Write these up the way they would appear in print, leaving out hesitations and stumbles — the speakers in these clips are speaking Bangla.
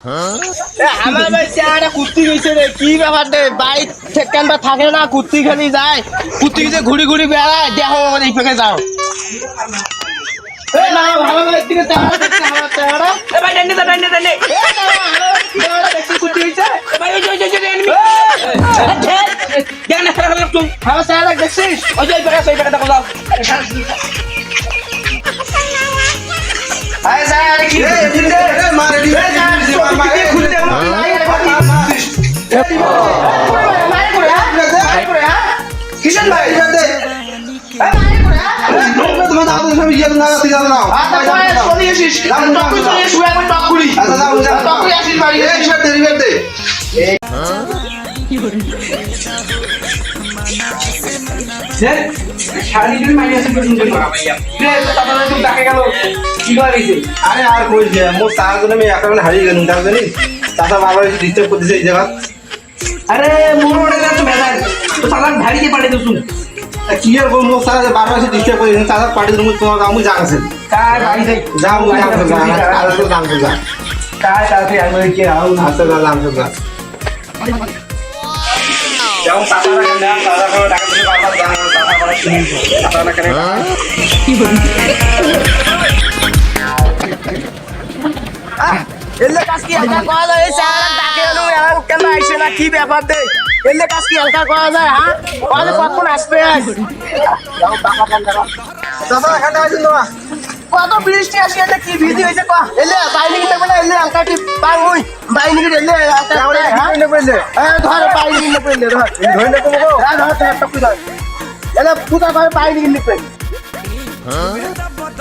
আমার ভাই চেহারা কুর্তি গেছে রে, কি ব্যাপার রে? বাইক ঠেকানটা থাকে না, কুর্তি খালি যায়, কুর্তি যে ঘুরি ঘুরি বেড়ায়, দেখো আমার এই পেকে যাও। ভালো ভাই থেকে চেহারা দেখতে আমার চেহারা ভাই ডান্ডে ডান্ডে ডান্ডে দেখছি কুর্তি গেছে ভাই ওই যে এনিমি দেখ না খেলা খেলা তুই আমার চেহারা দেখছিস ওই যে পেকে দেখো যাও। আরে স্যার আরে কি রে মারে দি মারে খুলে দে মারে করে মারে করে কিষান ভাই দে মারে করে তোমার দাদু সব ইয়ে না তুই জানো না আচ্ছা কই চলে আসিস টকুই চলে আসিস একবার টকুরি আচ্ছা যাও টকুরি আসিস বাড়ি এই শট দে রিভার দে স্যার শাড়ির মাইনে আছে কিন্তু ভাইয়া রে তাহলে তুই ডাকে গেল কি করেছে? আরে আর কই যে মোর তার জন্য আমি একেবারে হারিয়ে গেলাম তার জানি চাচা বাবা এসে ডিস্টার্ব করতেছে এই জায়গা। আরে মোর ওটা তো বেজার তো চালাক ধারিয়ে পাঠিয়ে দিছুন কি আর বলবো স্যার বাবা এসে ডিস্টার্ব করে চাচা পাঠিয়ে দেবো তোমার আমি জানাছে কার বাড়ি যাই যাও যাও আর তো জানতে যা কার সাথে আমি কি আউ আচ্ছা যা জানতে যা যাও চাচা না কেন চাচা করে টাকা দিয়ে বাবা জানা চাচা করে শুনি চাচা না কেন কি বলি এলে কাজ কি হালকা করা যায়? এই স্যার ডাকে এলো এখন কেন আইছে না, কি ব্যাপার দে? এলে কাজ কি হালকা করা যায়? হ্যাঁ বলে কখন আসবে? যাও টাকা ফোন করো চাচা এখানে আইছেন না কত বৃষ্টি আসি এটা কি ভিজি হইছে কো এলে বাইরে কিনে বলে এলে হালকা টি পাং হই বাইরে কিনে এলে হালকা আমরা হ্যাঁ কিনে বললে ধর বাইরে কিনে বলে ধর ধরে নে তুমি গো ধর ধর টপি ধর এলে পুতা করে বাইরে কিনে কই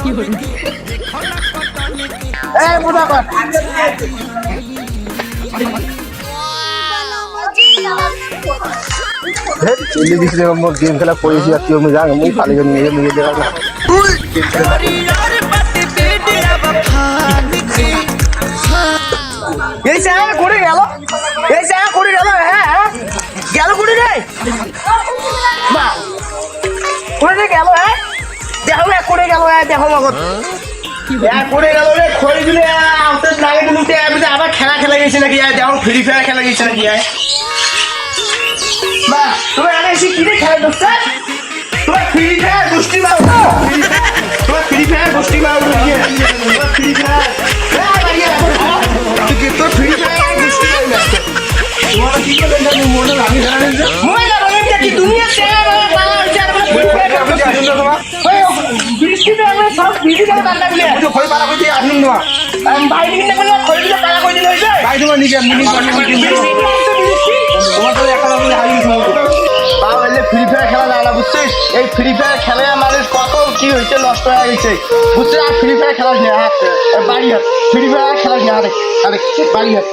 কি বলি এই পুতা কর চলে দিছি মোর গেম খেলা পড়েছি আর কেউ আমি জানি মুই খালি করে নিয়ে নিয়ে দেখা না এই স্যার করে গেল, এই স্যার করে গেল, হ্যাঁ গেল করে রে মা করে গেল, হ্যাঁ দেখো করে গেল, হ্যাঁ দেখো মগত করে গেল রে খড়ি দিলে আউটে লাগে দিলুতে আবার খেলা খেলা গেছে নাকি? দেখো ফ্রি ফায়ার খেলা গেছে নাকি? মা তুমি আগে এসে কি রে খেলা করছো? তোমার ফ্রি ফায়ার গোষ্ঠী মাও, তোমার ফ্রি ফায়ার গোষ্ঠী মাও, তোমার ফ্রি ফায়ার তোর ফ্রি ফায়ার গোষ্ঠী মাও না তোমার কি করে জানি মনে আমি জানি না মই না বলেন কি দুনিয়া ছেড়ে বাবা হচ্ছে আমরা ফ্রি ফায়ার করছি তোমার ওই বৃষ্টিতে আমরা সব ভিডিও করে বান্দা দিলে তো খই পারা কইতে আসুন না আমি বাইরে কিনে বলে খড়ি দিলে টাকা কই দিলে হইছে ভাই তোমার নিজে মিনি তোমার তো একটা আমি হারিয়ে গেছি বাবা এলে ফ্রি ফায়ার খেলা জানা বুঝছিস? এই ফ্রি ফায়ার খেলে মানুষ কত কি হয়েছে, নষ্ট হয়ে গেছে বুঝছিস? আর ফ্রি ফায়ার খেলা নিয়ে হাত বাড়ি হাত ফ্রি ফায়ার খেলা নিয়ে আরে আরে বাড়ি হাত।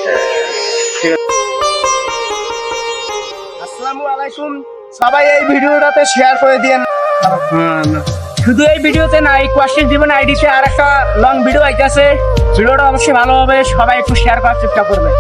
আসসালামু আলাইকুম, সবাই এই ভিডিওটাতে শেয়ার করে দিয়েন। শুধু এই ভিডিওতে না, এই কোয়েশ্চেন জীবন আইডিতে আর একটা লং ভিডিও আইতেছে, ভিডিওটা অবশ্যই ভালো হবে, সবাই একটু শেয়ার করার চেষ্টা করবে।